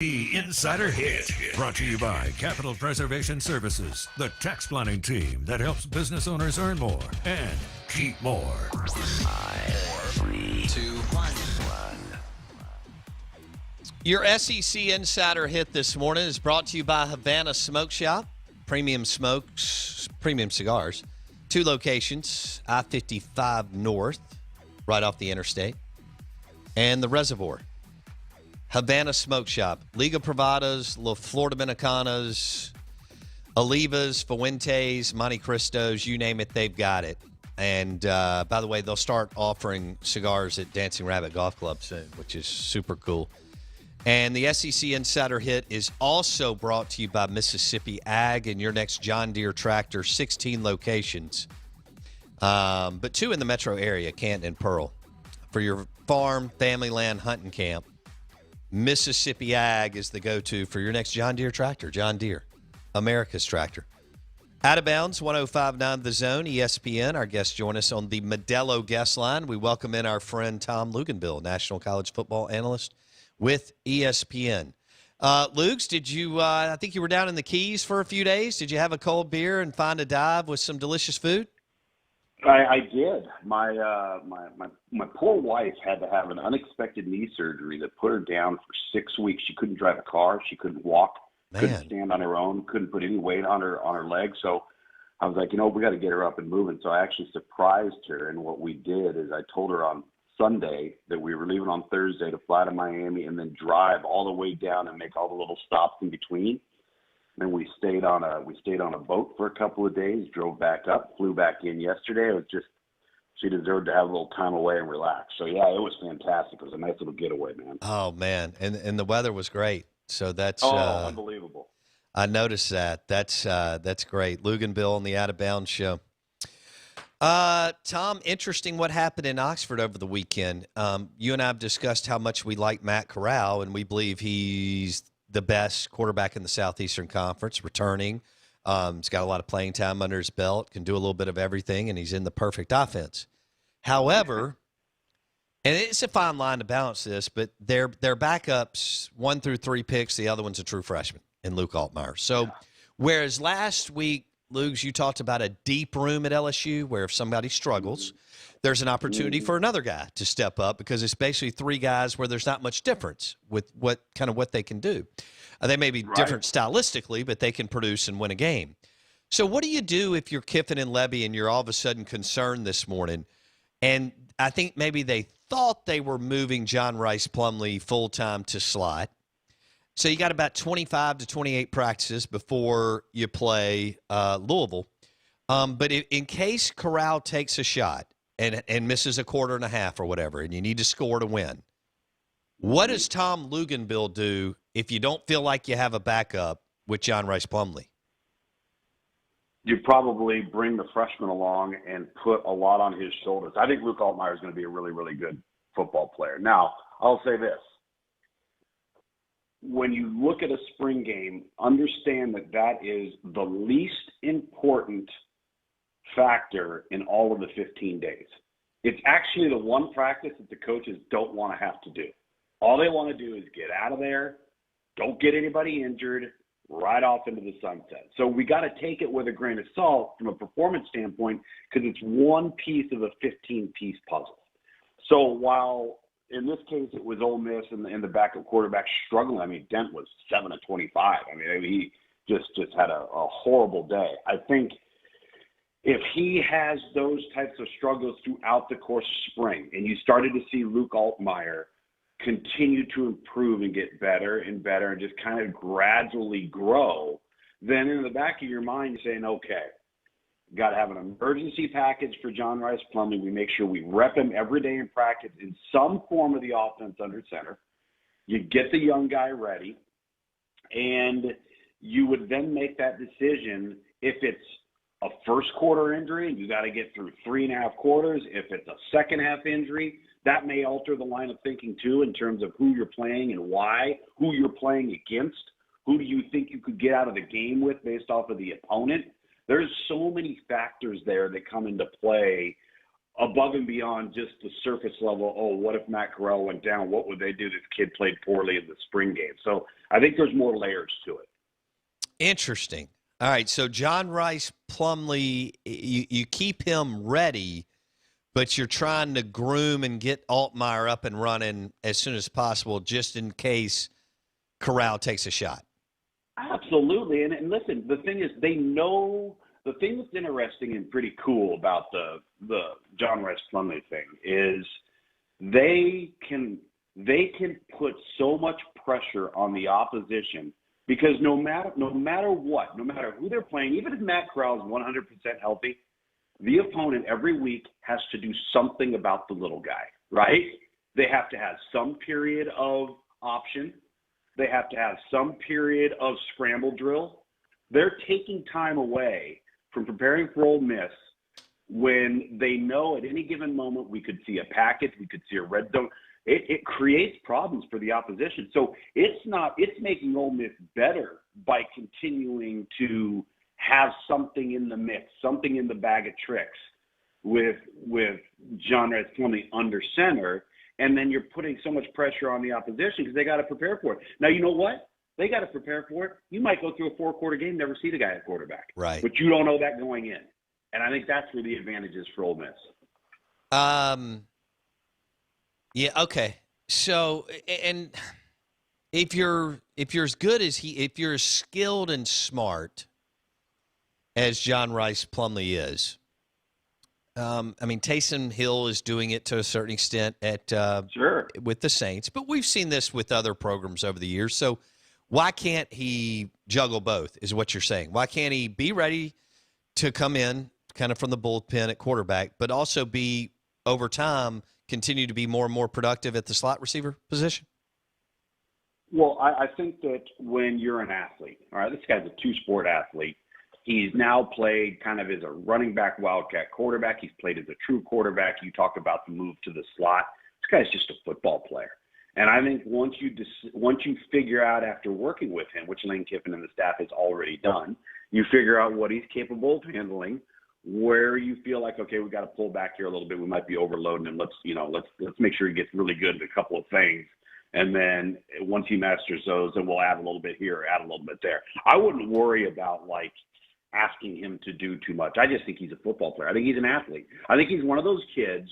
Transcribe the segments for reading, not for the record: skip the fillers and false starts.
The Insider Hit, brought to you by Capital Preservation Services, the tax planning team that helps business owners earn more and keep more. 5, 4, 3, 2, 1. Your SEC Insider Hit this morning is brought to you by Havana Smoke Shop, premium smokes, premium cigars. 2 locations, I-55 North, right off the interstate, and the Reservoir. Havana Smoke Shop, Liga Privadas, La Flor Dominicanas, Olivas, Fuentes, Monte Cristos, you name it, they've got it. And by the way, they'll start offering cigars at Dancing Rabbit Golf Club soon, which is super cool. And the SEC Insider Hit is also brought to you by Mississippi Ag and your next John Deere tractor, 16 locations, but 2 in the metro area, Canton and Pearl. For your farm, family land, hunting camp, Mississippi Ag is the go-to for your next John Deere tractor. John Deere, America's tractor. Out of bounds, 105.9 The Zone, ESPN. Our guests join us on the Modelo guest line. We welcome in our friend Tom Luginbill, national college football analyst with ESPN. Lugs, did you? I think you were down in the Keys for a few days. Did you have a cold beer and find a dive with some delicious food? I did. My poor wife had to have an unexpected knee surgery that put her down for 6 weeks. She couldn't drive a car. She couldn't walk. Couldn't stand on her own. Couldn't put any weight on her legs. So I was like, we got to get her up and moving. So I actually surprised her. And what we did is I told her on Sunday that we were leaving on Thursday to fly to Miami and then drive all the way down and make all the little stops in between. And we stayed on a boat for a couple of days, drove back up, flew back in yesterday. It was just, she deserved to have a little time away and relax. So yeah, it was fantastic. It was a nice little getaway, man. Oh man, and the weather was great. So that's unbelievable. I noticed that. That's great. Luginbill on the Out of Bounds show. Tom, interesting what happened in Oxford over the weekend. You and I have discussed how much we like Matt Corral, and we believe he's the best quarterback in the Southeastern Conference, returning. He's got a lot of playing time under his belt, can do a little bit of everything, and he's in the perfect offense. However, and it's a fine line to balance this, but their backups, 1 through 3 picks, the other one's a true freshman in Luke Altmaier. So whereas last week, Lugs, you talked about a deep room at LSU where if somebody struggles, there's an opportunity for another guy to step up because it's basically 3 guys where there's not much difference with what they can do. They may be different stylistically, but they can produce and win a game. So what do you do if you're Kiffin and Levy and you're all of a sudden concerned this morning? And I think maybe they thought they were moving John Rhys Plumlee full-time to slot. So you got about 25 to 28 practices before you play Louisville. But in case Corral takes a shot and misses a quarter and a half or whatever, and you need to score to win, what does Tom Luginbill do if you don't feel like you have a backup with John Rhys Plumlee? You probably bring the freshman along and put a lot on his shoulders. I think Luke Altmaier is going to be a really, really good football player. Now, I'll say this. When you look at a spring game, understand that is the least important factor in all of the 15 days. It's actually the one practice that the coaches don't want to have to do. All they want to do is get out of there, don't get anybody injured, right off into the sunset. So we got to take it with a grain of salt from a performance standpoint because it's one piece of a 15-piece puzzle. So while in this case it was Ole Miss and the backup quarterback struggling, I mean, Dent was 7 of 25. I mean, he just had a horrible day. I think if he has those types of struggles throughout the course of spring and you started to see Luke Altmaier continue to improve and get better and better and just kind of gradually grow, then in the back of your mind you're saying, okay, got to have an emergency package for John Rhys Plumlee. We make sure we rep him every day in practice in some form of the offense under center. You get the young guy ready, and you would then make that decision if it's a first quarter injury and you got to get through 3.5 quarters. If it's a second half injury, that may alter the line of thinking too in terms of who you're playing and why, who you're playing against, who do you think you could get out of the game with based off of the opponent. There's so many factors there that come into play above and beyond just the surface level. Oh, what if Matt Corral went down? What would they do? This kid played poorly in the spring game. So I think there's more layers to it. Interesting. All right, so John Rhys Plumlee, you keep him ready, but you're trying to groom and get Altmaier up and running as soon as possible just in case Corral takes a shot. Absolutely. And listen, the thing is, they know the thing that's interesting and pretty cool about the John Rhys Plumlee thing is they can put so much pressure on the opposition because no matter what, no matter who they're playing, even if Matt Corral is 100% healthy, the opponent every week has to do something about the little guy, right? They have to have some period of option. They have to have some period of scramble drill. They're taking time away from preparing for Ole Miss when they know at any given moment we could see a package, we could see a red zone. It creates problems for the opposition. So it's making Ole Miss better by continuing to have something in the mix, something in the bag of tricks with John Rhys Plumlee under center. And then you're putting so much pressure on the opposition because they got to prepare for it. Now, you know what? They got to prepare for it. You might go through a 4-quarter game, never see the guy at quarterback. Right. But you don't know that going in. And I think that's where the advantage is for Ole Miss. Yeah, okay. So, and if you're as good as if you're as skilled and smart as John Rhys Plumlee is, I mean, Taysom Hill is doing it to a certain extent with the Saints, but we've seen this with other programs over the years. So why can't he juggle both is what you're saying? Why can't he be ready to come in kind of from the bullpen at quarterback, but also be over time continue to be more and more productive at the slot receiver position? Well, I think that when you're an athlete, all right, this guy's a two-sport athlete. He's now played kind of as a running back, wildcat quarterback. He's played as a true quarterback. You talk about the move to the slot. This guy's just a football player. And I think once you figure out after working with him, which Lane Kiffin and the staff has already done, you figure out what he's capable of handling, where you feel like, okay, we got to pull back here a little bit. We might be overloading him. Let's make sure he gets really good at a couple of things. And then once he masters those, then we'll add a little bit here, add a little bit there. I wouldn't worry about asking him to do too much. I just think he's a football player. I think he's an athlete. I think he's one of those kids,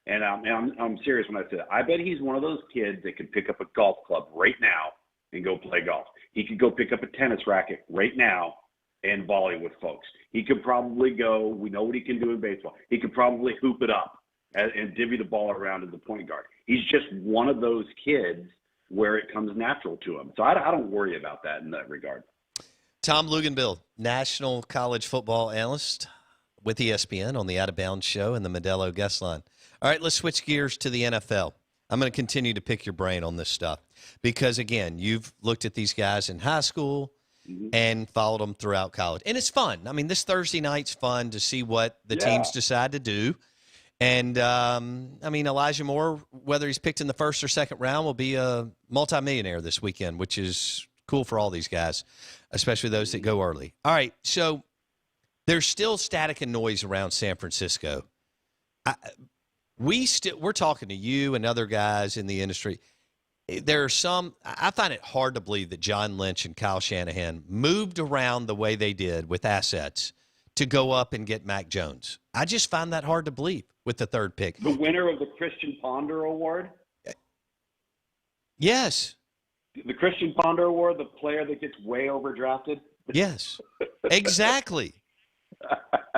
and I'm serious when I say that. I bet he's one of those kids that could pick up a golf club right now and go play golf. He could go pick up a tennis racket right now and volley with folks. He could probably go, we know what he can do in baseball. He could probably hoop it up and divvy the ball around as the point guard. He's just one of those kids where it comes natural to him. So I don't worry about that in that regard. Tom Luginbill, national college football analyst with ESPN on the Out of Bounds show and the Modelo guest line. All right, let's switch gears to the NFL. I'm going to continue to pick your brain on this stuff because, again, you've looked at these guys in high school and followed them throughout college. And it's fun. I mean, this Thursday night's fun to see what the teams decide to do. And, I mean, Elijah Moore, whether he's picked in the first or second round, will be a multimillionaire this weekend, which is cool for all these guys, especially those that go early. All right, so there's still static and noise around San Francisco. We're talking to you and other guys in the industry. There are some – I find it hard to believe that John Lynch and Kyle Shanahan moved around the way they did with assets to go up and get Mac Jones. I just find that hard to believe with the third pick. The winner of the Christian Ponder Award? Yes. The Christian Ponder Award, the player that gets way overdrafted? Yes, exactly.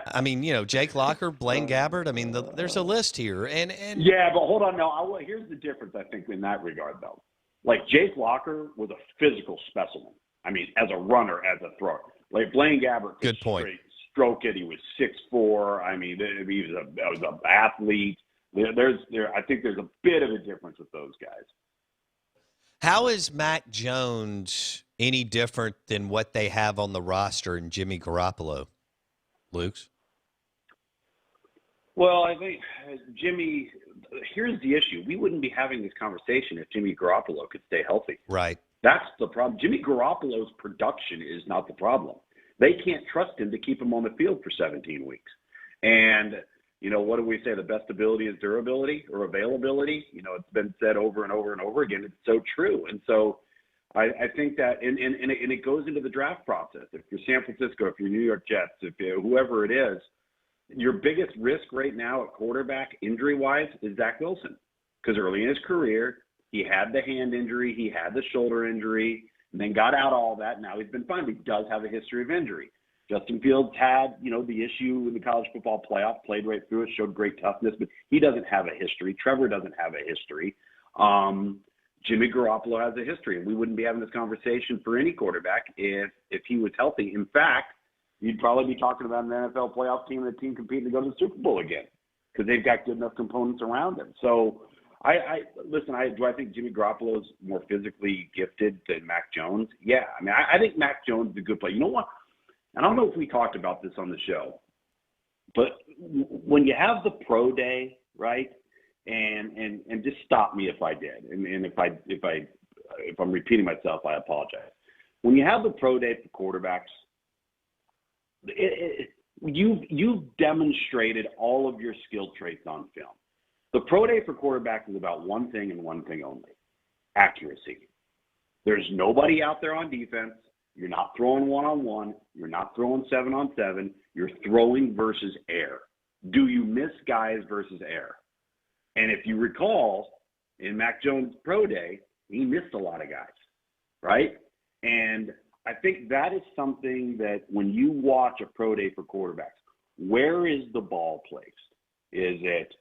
I mean, Jake Locker, Blaine Gabbert. I mean, there's a list here. And yeah, but hold on. No, here's the difference, I think, in that regard, though. Like, Jake Locker was a physical specimen. I mean, as a runner, as a thrower. Like, Blaine Gabbert could stroke it. He was 6'4". I mean, he was an athlete. I think there's a bit of a difference with those guys. How is Mac Jones any different than what they have on the roster in Jimmy Garoppolo, Luke's? Well, I think Jimmy – here's the issue. We wouldn't be having this conversation if Jimmy Garoppolo could stay healthy. Right. That's the problem. Jimmy Garoppolo's production is not the problem. They can't trust him to keep him on the field for 17 weeks. And What do we say? The best ability is durability or availability. It's been said over and over and over again. It's so true. And so I think that, and it goes into the draft process. If you're San Francisco, if you're New York Jets, if you're whoever it is, your biggest risk right now at quarterback, injury-wise, is Zach Wilson. Because early in his career, he had the hand injury, he had the shoulder injury, and then got out all that. Now he's been fine, but he does have a history of injury. Justin Fields had, the issue in the college football playoff, played right through it, showed great toughness, but he doesn't have a history. Trevor doesn't have a history. Jimmy Garoppolo has a history, and we wouldn't be having this conversation for any quarterback if he was healthy. In fact, you'd probably be talking about an NFL playoff team and a team competing to go to the Super Bowl again because they've got good enough components around them. So, listen, do I think Jimmy Garoppolo is more physically gifted than Mac Jones? Yeah. I mean, I think Mac Jones is a good player. You know what? I don't know if we talked about this on the show, but when you have the pro day, right? And just stop me if I did. And if I'm repeating myself, I apologize. When you have the pro day for quarterbacks, you've demonstrated all of your skill traits on film. The pro day for quarterbacks is about one thing and one thing only: accuracy. There's nobody out there on defense. You're not throwing one-on-one. You're not throwing 7-on-7. You're throwing versus air. Do you miss guys versus air? And if you recall, in Mac Jones' pro day, he missed a lot of guys, right? And I think that is something that when you watch a pro day for quarterbacks, where is the ball placed? Is it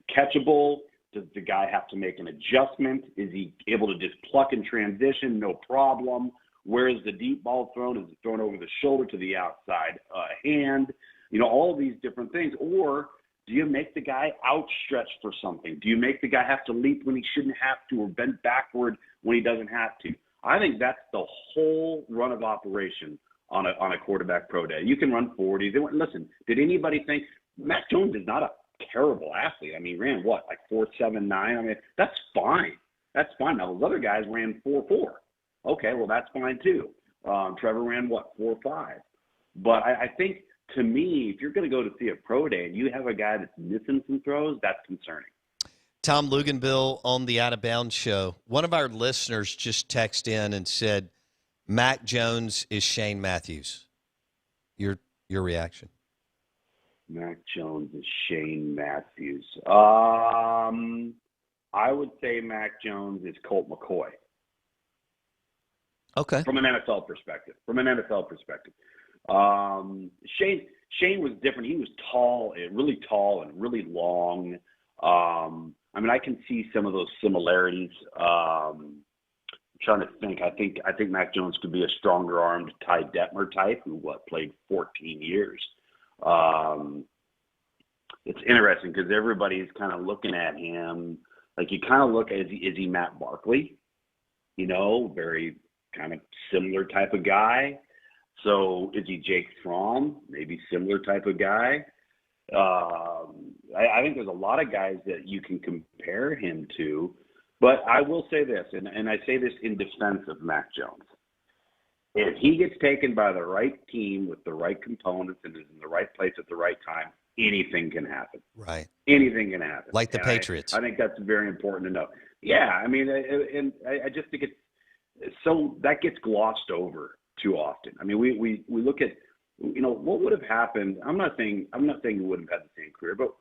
catchable? Does the guy have to make an adjustment? Is he able to just pluck and transition? No problem. Where is the deep ball thrown? Is it thrown over the shoulder to the outside hand? All of these different things. Or do you make the guy outstretched for something? Do you make the guy have to leap when he shouldn't have to, or bend backward when he doesn't have to? I think that's the whole run of operation on a quarterback pro day. You can run 40s. Listen, did anybody think Mac Jones is not a terrible athlete? I mean, he ran what, like 4.79? I mean, that's fine. That's fine. Now, those other guys ran 4.4. Okay, well, that's fine too. Trevor ran, what, 4.5? But I think, to me, if you're going to go to see a pro day and you have a guy that's missing some throws, that's concerning. Tom Luginbill on the Out of Bounds show. One of our listeners just texted in and said, Mac Jones is Shane Matthews. Your reaction? Mac Jones is Shane Matthews. I would say Mac Jones is Colt McCoy. Okay. From an NFL perspective. Shane was different. He was tall, really tall and really long. I mean, I can see some of those similarities. I'm trying to think. I think Mac Jones could be a stronger-armed Ty Detmer type who played 14 years. It's interesting because everybody's kind of looking at him like you kind of look at, is he Matt Barkley? Very kind of similar type of guy. So is he Jake Fromm? Maybe similar type of guy. I think there's a lot of guys that you can compare him to. But I will say this, and I say this in defense of Mac Jones. If he gets taken by the right team with the right components and is in the right place at the right time, anything can happen. Right. Anything can happen. Like the Patriots. I think that's very important to know. Yeah, I mean, and I just think so that gets glossed over too often. I mean, we look at, what would have happened. I'm not saying he wouldn't have had the same career, but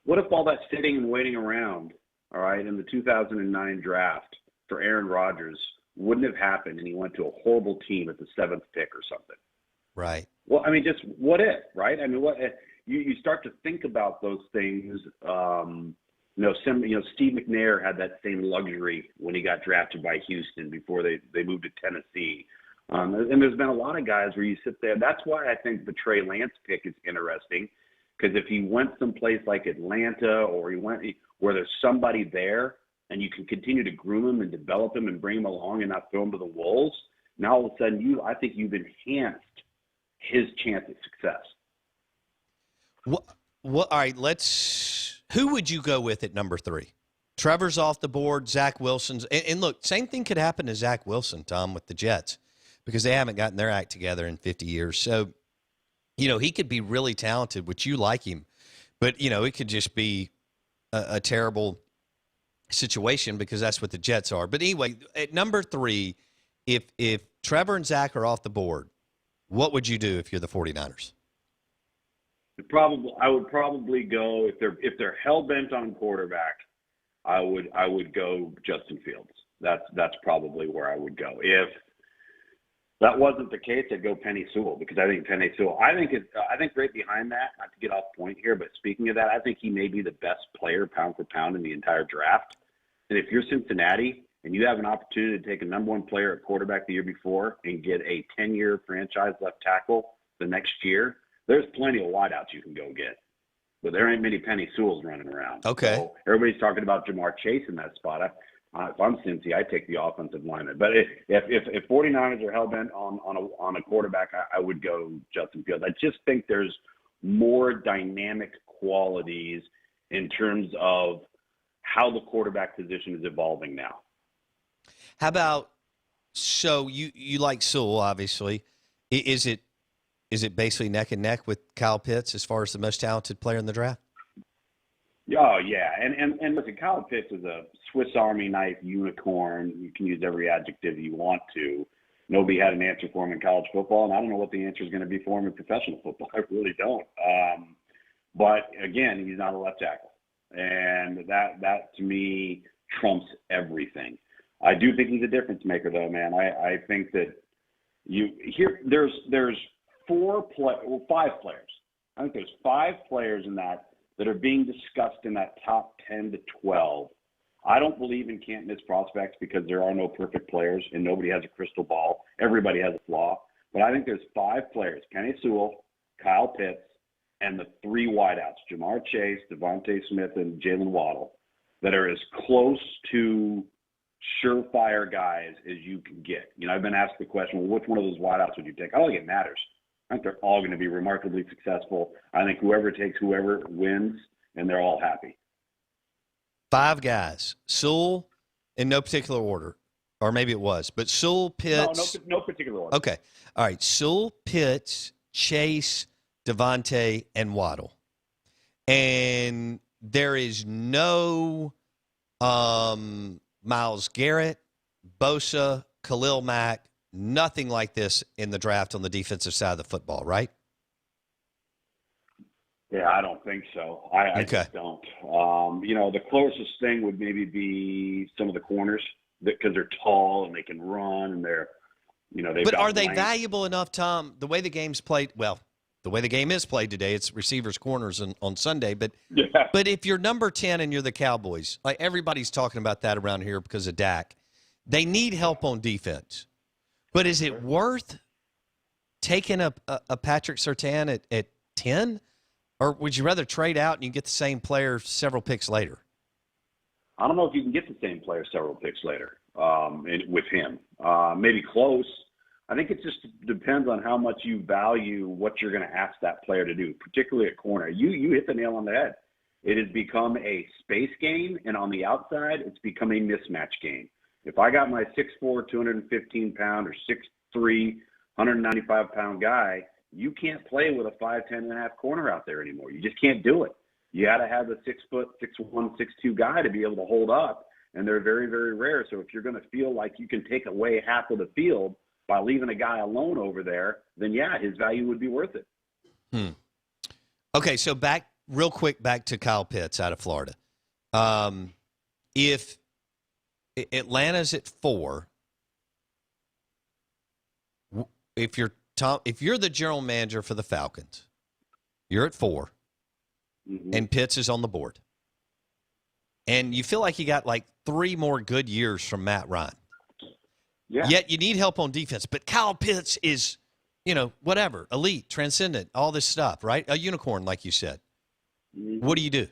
what if all that sitting and waiting around, all right, in the 2009 draft for Aaron Rodgers wouldn't have happened and he went to a horrible team at the 7th pick or something? Right. Well, I mean, just what if, right? I mean, you start to think about those things. Steve McNair had that same luxury when he got drafted by Houston before they moved to Tennessee. And there's been a lot of guys where you sit there. That's why I think the Trey Lance pick is interesting, because if he went someplace like Atlanta or he went where there's somebody there and you can continue to groom him and develop him and bring him along and not throw him to the wolves, now all of a sudden I think you've enhanced his chance of success. All right, who would you go with at number 3? Trevor's off the board, Zach Wilson's. And look, same thing could happen to Zach Wilson, Tom, with the Jets, because they haven't gotten their act together in 50 years. So, he could be really talented, which you like him. But, it could just be a terrible situation because that's what the Jets are. But anyway, at number 3, if Trevor and Zach are off the board, what would you do if you're the 49ers? I would probably go if they're hell bent on quarterback. I would go Justin Fields. That's probably where I would go. If that wasn't the case, I'd go Penny Sewell because I think right behind that, not to get off point here, but speaking of that, I think he may be the best player pound for pound in the entire draft. And if you're Cincinnati and you have an opportunity to take a number 1 player at quarterback the year before and get a 10-year franchise left tackle the next year, there's plenty of wideouts you can go get. But there ain't many Penny Sewells running around. Okay. So everybody's talking about Jamar Chase in that spot. If I'm Cincy, I take the offensive lineman. But if 49ers are hell-bent on a quarterback, I would go Justin Fields. I just think there's more dynamic qualities in terms of how the quarterback position is evolving now. How about, so you like Sewell, obviously. Is it basically neck and neck with Kyle Pitts as far as the most talented player in the draft? Oh, yeah. And listen, Kyle Pitts is a Swiss Army knife unicorn. You can use every adjective you want to. Nobody had an answer for him in college football, and I don't know what the answer is going to be for him in professional football. I really don't. But, again, he's not a left tackle. And that to me, trumps everything. I do think he's a difference maker, though, man. I think that there's 5 players. I think there's 5 players in that are being discussed in that top 10 to 12. I don't believe in can't miss prospects because there are no perfect players and nobody has a crystal ball. Everybody has a flaw. But I think there's 5 players, Penny Sewell, Kyle Pitts, and the 3 wideouts, Jamar Chase, Devontae Smith, and Jalen Waddle, that are as close to surefire guys as you can get. I've been asked the question, well, which one of those wideouts would you take? I don't think it matters. I think they're all going to be remarkably successful. I think whoever takes whoever wins, and they're all happy. 5 guys. Sewell, in no particular order, or maybe it was, but Sewell, Pitts. No particular order. Okay. All right. Sewell, Pitts, Chase, Devontae, and Waddle. And there is no Myles Garrett, Bosa, Khalil Mack, nothing like this in the draft on the defensive side of the football, right? Yeah, I don't think so. I just don't. The closest thing would maybe be some of the corners because they're tall and they can run and they're, they've But got are they length. valuable enough, Tom? The way the game's played, the way the game is played today, it's receivers, corners on Sunday. But but if you're number 10 and you're the Cowboys, like everybody's talking about that around here because of Dak, they need help on defense. But is it worth taking a Patrick Surtain at 10? Or would you rather trade out and you get the same player several picks later? I don't know if you can get the same player several picks later with him. Maybe close. I think it just depends on how much you value what you're going to ask that player to do, particularly at corner. You hit the nail on the head. It has become a space game, and on the outside, it's become a mismatch game. If I got my 6'4", 215-pound or 6'3", 195-pound guy, you can't play with a 5'10 and a half corner out there anymore. You just can't do it. You got to have a 6', 6'1", 6'2 guy to be able to hold up, and they're very, very rare. So if you're going to feel like you can take away half of the field by leaving a guy alone over there, then yeah, his value would be worth it. Okay, so real quick back to Kyle Pitts out of Florida. If Atlanta's at 4, if you're the general manager for the Falcons, you're at 4, and Pitts is on the board, and you feel like you got like 3 more good years from Matt Ryan. Yeah. Yet you need help on defense, but Kyle Pitts is, whatever, elite, transcendent, all this stuff, right? A unicorn, like you said. What do you do?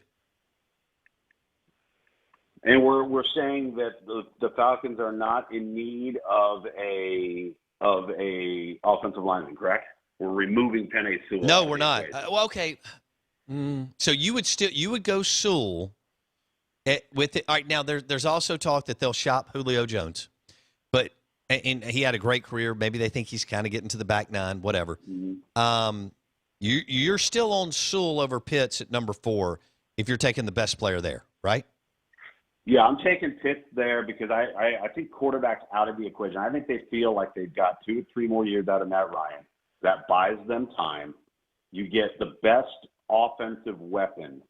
And we're saying that the Falcons are not in need of a offensive lineman, correct? We're removing Penny Sewell. No, we're not. Okay. So you would go Sewell with it. All right. Now there's also talk that they'll shop Julio Jones, and he had a great career. Maybe they think he's kind of getting to the back nine, whatever. You're still on Sewell over Pitts at number 4 if you're taking the best player there, right? Yeah, I'm taking Pitts there because I think quarterback's out of the equation. I think they feel like they've got 2 to 3 more years out of Matt Ryan. That buys them time. You get the best offensive weapon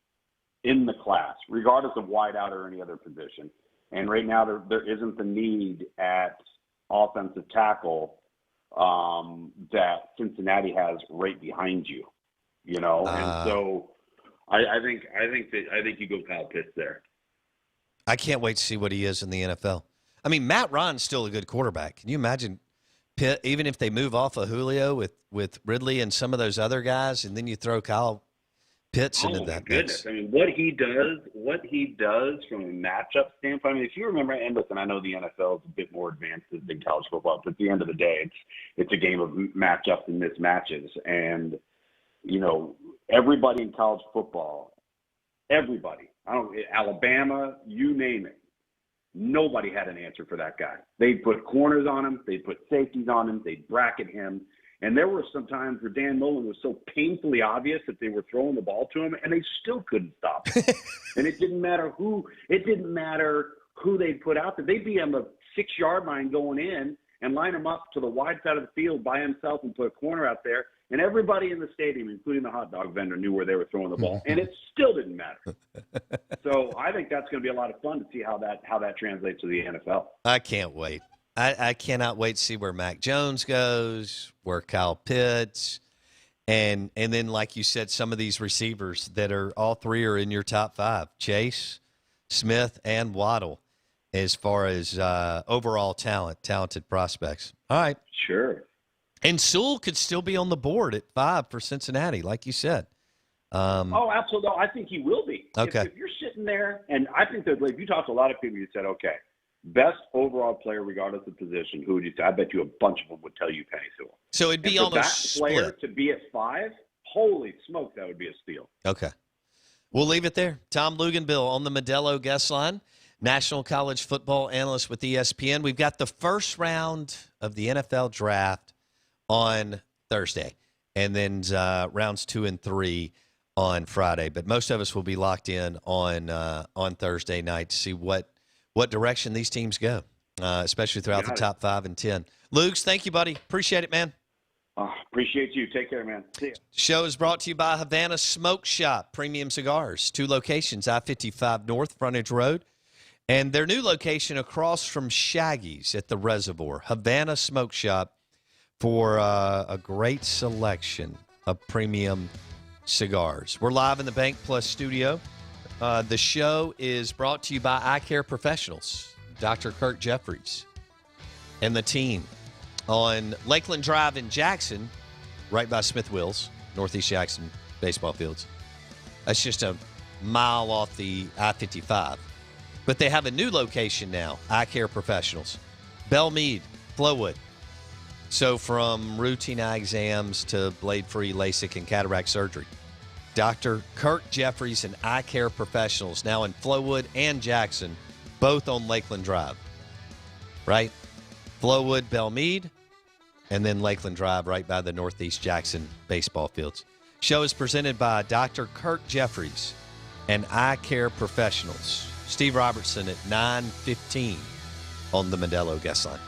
in the class, regardless of wideout or any other position. And right now there isn't the need at offensive tackle that Cincinnati has right behind you, you know. And so I think you go Kyle Pitts there. I can't wait to see what he is in the NFL. I mean, Matt Ryan's still a good quarterback. Can you imagine Pitt, even if they move off of Julio with Ridley and some of those other guys, and then you throw Kyle Pitts into that goodness. I mean, what he does from a matchup standpoint. I mean, if you remember, and listen, I know the NFL is a bit more advanced than college football, but at the end of the day, it's a game of matchups and mismatches. And, you know, everybody in college football, Alabama, you name it, nobody had an answer for that guy. They'd put corners on him, they'd put safeties on him, they'd bracket him. And there were some times where Dan Mullen was so painfully obvious that they were throwing the ball to him, and they still couldn't stop him. And it didn't matter who they put out there. They'd be on the 6-yard line going in and line him up to the wide side of the field by himself and put a corner out there. And everybody in the stadium, including the hot dog vendor, knew where they were throwing the ball, and it still didn't matter. So I think that's going to be a lot of fun to see how that translates to the NFL. I can't wait. I cannot wait to see where Mac Jones goes, where Kyle Pitts, and then, like you said, some of these receivers that are all 3 are in your top 5, Chase, Smith, and Waddle, as far as overall talented prospects. All right. Sure. And Sewell could still be on the board at 5 for Cincinnati, like you said. Absolutely. I think he will be. Okay. If you're sitting there, and I think that if you talk to a lot of people, you said, okay, best overall player regardless of position, who would you say? I bet you a bunch of them would tell you Penny Sewell. So it'd be almost that player split. To be at 5, holy smoke, that would be a steal. Okay. We'll leave it there. Tom Luginbill on the Modelo guest line, national college football analyst with ESPN. We've got the first round of the NFL draft on Thursday, and then rounds 2 and 3 on Friday. But most of us will be locked in on Thursday night to see what direction these teams go, especially throughout the top 5 and 10. Lugs, thank you, buddy. Appreciate it, man. Appreciate you. Take care, man. See ya. Show is brought to you by Havana Smoke Shop, premium cigars. 2 locations, I-55 North, Frontage Road, and their new location across from Shaggy's at the Reservoir. Havana Smoke Shop for a great selection of premium cigars. We're live in the Bank Plus studio. The show is brought to you by Eye Care Professionals, Dr. Kirk Jeffries, and the team on Lakeland Drive in Jackson, right by Smith Wills, Northeast Jackson baseball fields. That's just a mile off the I-55. But they have a new location now, Eye Care Professionals, Belmead, Flowood. So from routine eye exams to blade-free LASIK and cataract surgery, Dr. Kirk Jeffries and Eye Care Professionals, now in Flowood and Jackson, both on Lakeland Drive, right? Flowood, Belmead, and then Lakeland Drive right by the Northeast Jackson baseball fields. Show is presented by Dr. Kirk Jeffries and Eye Care Professionals. Steve Robertson at 9:15 on the Modelo guest line.